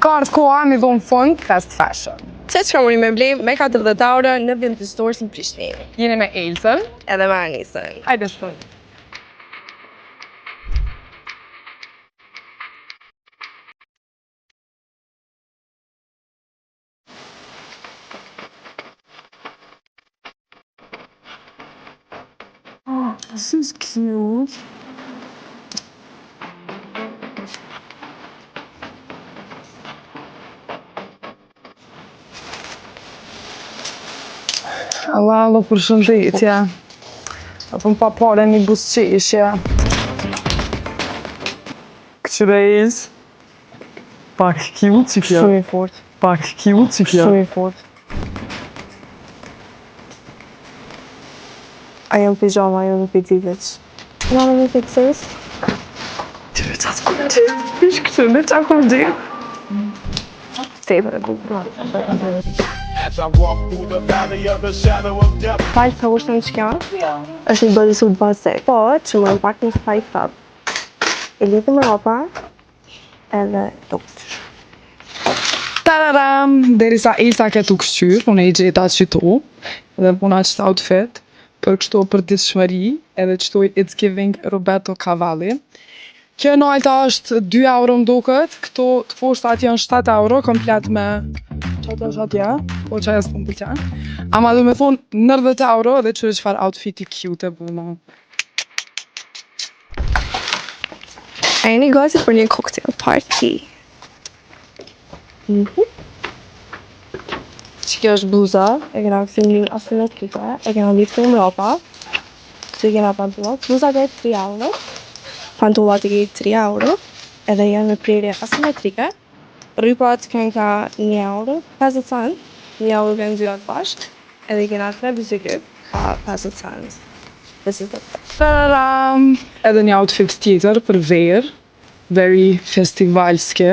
Ka ardhur koha me dhonë fund fast fashion. Se çka mundi me blej me 40 euro në Vend Stores në Prishtinë. Jeni me Elzën. Edhe me Anisën. Hajde shkoj. Oh, this is cute. Alo, përshëndetje. Apo më pa pare një busqeshje. Këshirejz. Pak cute që kjo. Shumë i fort. Pak cute që kjo. Shumë i fort. A jam pijama, jam në pitiveç. Nga në fikses? Ty ish këtë në qa kom gjë. Tepër e bukur. As I walk through the valley of the shadow of death. Falë të ushtën që kjo? Është një bodysuit basic. Po, që më pak një spike top. E lidhë me ropa, edhe dukt. Tararam! Derisa Elsa ke tu këshqyr, unë e i gjeta qëtu, dhe puna qëtë outfit, për kështu për ditëshmëri, edhe qëtu It's Giving Roberto Cavalli. Kjo nalta është 2 euro më duket, këto të poshtat janë 7 euro, komplet me qatë është atje, po që jesë më pëlqen. Ama du me thonë 90 euro dhe që çfarë outfiti cute e bëna. A jeni gati për një cocktail party? Që kjo është bluza, e kena kësim një asimetrike, e kena lidhë me ropa, që i kena pantullat. Bluza dhe 3 euro, pantullat i 3 euro, edhe janë me prerje asimetrike. Rrypat kanë ka 1 euro, 50 cent, 1 euro kanë 2 atë bashkë, edhe i kena 3 bisiklet, ka 50 cent. Tararam! Edhe një outfit tjetër për verë, very festivalske.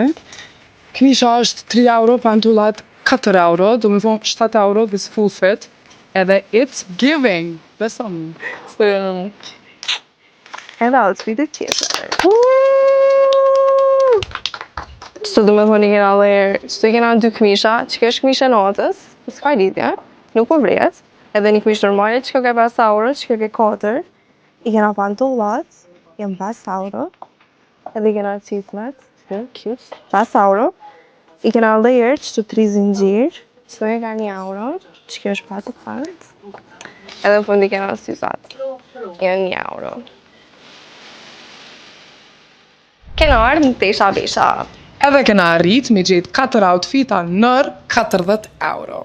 Kmisha është 3 euro, pantullat 4 euro, do me thonë 7 euro this full fit, edhe It's Giving. Besëm. Edhe outfitet tjetër. Qëto du me thonë i kena lejër, qëto i kena 2 këmisha, që kjo është këmisha natës, po s'ka lidhje, nuk po vret, edhe një këmish normale, që kjo ke 5 euro, që kjo ke 4, i kena pantullat, jem 5 euro, edhe i kena cizmet, cute, 5 euro, i kena lejër, qëto 3 zingjir, qëto i ka 1 euro, që kjo është 50 cent, edhe në fund i kena syzat, janë 1 euro. Kena ardhë në tesha vesha. Edhe kena arrit me gjetë 4 outfita nër 40 euro.